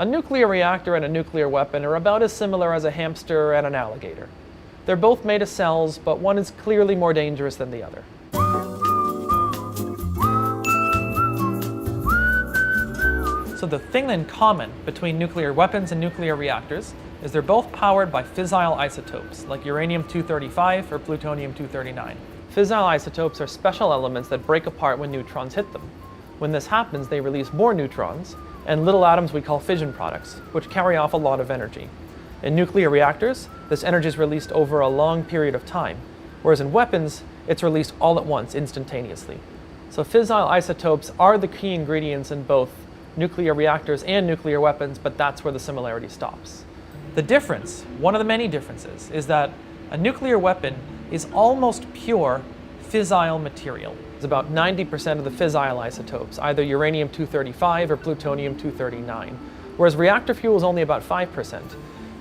A nuclear reactor and a nuclear weapon are about as similar as a hamster and an alligator. They're both made of cells, but one is clearly more dangerous than the other. So the thing in common between nuclear weapons and nuclear reactors is they're both powered by fissile isotopes, like uranium-235 or plutonium-239. Fissile isotopes are special elements that break apart when neutrons hit them. When this happens, they release more neutrons and little atoms we call fission products, which carry off a lot of energy. In nuclear reactors, this energy is released over a long period of time, whereas in weapons, it's released all at once, instantaneously. So fissile isotopes are the key ingredients in both nuclear reactors and nuclear weapons, but that's where the similarity stops. The difference, one of the many differences, is that a nuclear weapon is almost pure fissile material. It's about 90% of the fissile isotopes, either uranium-235 or plutonium-239, whereas reactor fuel is only about 5%.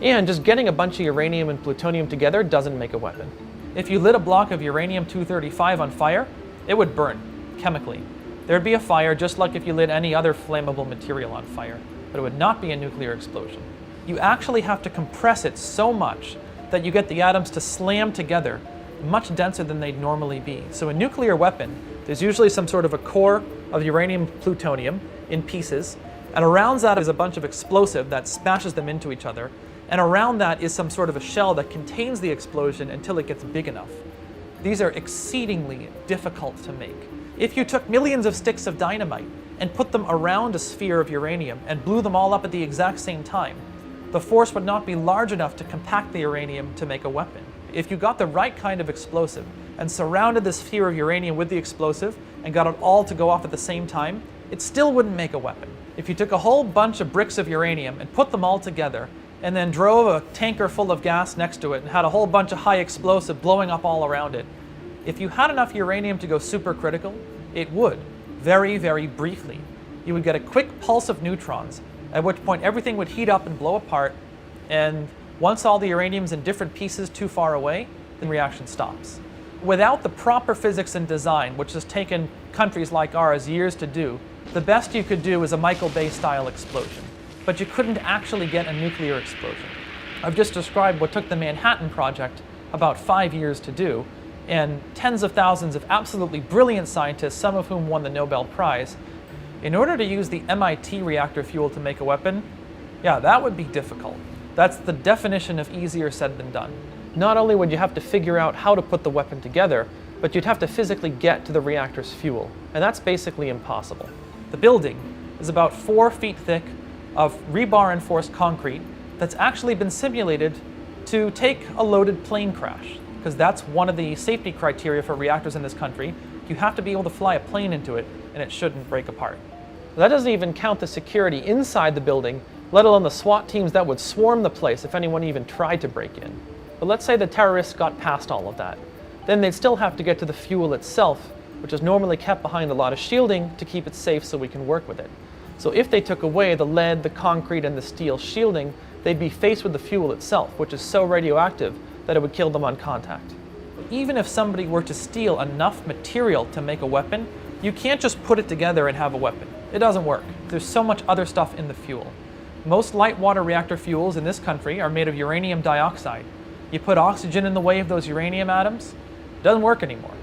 And just getting a bunch of uranium and plutonium together doesn't make a weapon. If you lit a block of uranium-235 on fire, it would burn chemically. There'd be a fire just like if you lit any other flammable material on fire, but it would not be a nuclear explosion. You actually have to compress it so much that you get the atoms to slam together much denser than they'd normally be. So a nuclear weapon, there's usually some sort of a core of uranium-plutonium in pieces, and around that is a bunch of explosive that smashes them into each other, and around that is some sort of a shell that contains the explosion until it gets big enough. These are exceedingly difficult to make. If you took millions of sticks of dynamite and put them around a sphere of uranium and blew them all up at the exact same time, the force would not be large enough to compact the uranium to make a weapon. If you got the right kind of explosive and surrounded the sphere of uranium with the explosive and got it all to go off at the same time, it still wouldn't make a weapon. If you took a whole bunch of bricks of uranium and put them all together and then drove a tanker full of gas next to it and had a whole bunch of high explosive blowing up all around it, if you had enough uranium to go supercritical, it would, very, very briefly. You would get a quick pulse of neutrons, at which point everything would heat up and blow apart, and once all the uranium's in different pieces too far away, the reaction stops. Without the proper physics and design, which has taken countries like ours years to do, the best you could do is a Michael Bay style explosion. But you couldn't actually get a nuclear explosion. I've just described what took the Manhattan Project about 5 years to do, and tens of thousands of absolutely brilliant scientists, some of whom won the Nobel Prize. In order to use the MIT reactor fuel to make a weapon, yeah, that would be difficult. That's the definition of easier said than done. Not only would you have to figure out how to put the weapon together, but you'd have to physically get to the reactor's fuel, and that's basically impossible. The building is about 4 feet thick of rebar-enforced concrete that's actually been simulated to take a loaded plane crash, because that's one of the safety criteria for reactors in this country. You have to be able to fly a plane into it, and it shouldn't break apart. That doesn't even count the security inside the building, let alone the SWAT teams that would swarm the place if anyone even tried to break in. But let's say the terrorists got past all of that. Then they'd still have to get to the fuel itself, which is normally kept behind a lot of shielding to keep it safe so we can work with it. So if they took away the lead, the concrete, and the steel shielding, they'd be faced with the fuel itself, which is so radioactive that it would kill them on contact. Even if somebody were to steal enough material to make a weapon, you can't just put it together and have a weapon. It doesn't work. There's so much other stuff in the fuel. Most light water reactor fuels in this country are made of uranium dioxide. You put oxygen in the way of those uranium atoms, it doesn't work anymore.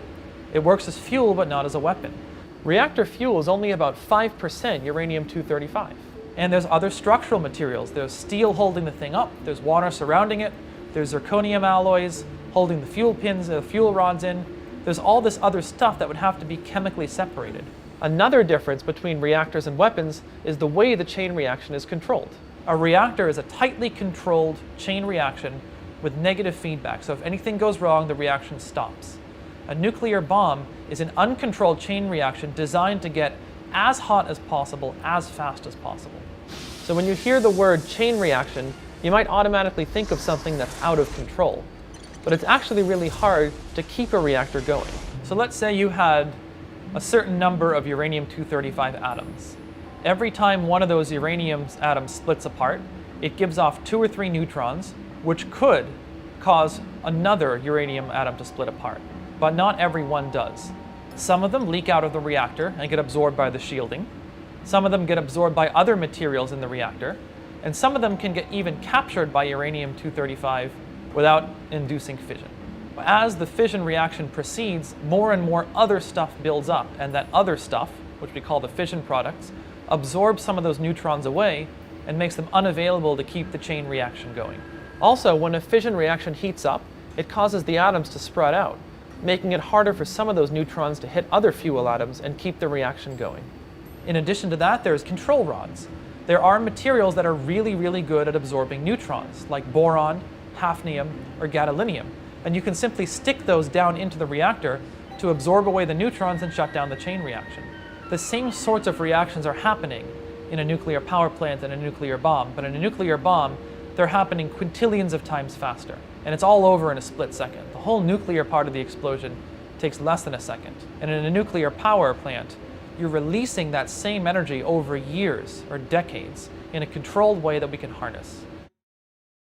It works as fuel, but not as a weapon. Reactor fuel is only about 5% uranium-235. And there's other structural materials. There's steel holding the thing up, there's water surrounding it, there's zirconium alloys holding the fuel pins, the fuel rods in. There's all this other stuff that would have to be chemically separated. Another difference between reactors and weapons is the way the chain reaction is controlled. A reactor is a tightly controlled chain reaction with negative feedback, so if anything goes wrong, the reaction stops. A nuclear bomb is an uncontrolled chain reaction designed to get as hot as possible, as fast as possible. So when you hear the word chain reaction, you might automatically think of something that's out of control. But it's actually really hard to keep a reactor going. So let's say you had a certain number of uranium-235 atoms. Every time one of those uranium atoms splits apart, it gives off 2 or 3 neutrons, which could cause another uranium atom to split apart. But not every one does. Some of them leak out of the reactor and get absorbed by the shielding. Some of them get absorbed by other materials in the reactor. and some of them can get even captured by uranium-235 without inducing fission. As the fission reaction proceeds, more and more other stuff builds up, and that other stuff, which we call the fission products, absorbs some of those neutrons away and makes them unavailable to keep the chain reaction going. Also, when a fission reaction heats up, it causes the atoms to spread out, making it harder for some of those neutrons to hit other fuel atoms and keep the reaction going. In addition to that, there's control rods. There are materials that are really, really good at absorbing neutrons, like boron, hafnium, or gadolinium, and you can simply stick those down into the reactor to absorb away the neutrons and shut down the chain reaction. The same sorts of reactions are happening in a nuclear power plant and a nuclear bomb, but in a nuclear bomb, they're happening quintillions of times faster, and it's all over in a split second. The whole nuclear part of the explosion takes less than a second, and in a nuclear power plant, you're releasing that same energy over years or decades in a controlled way that we can harness.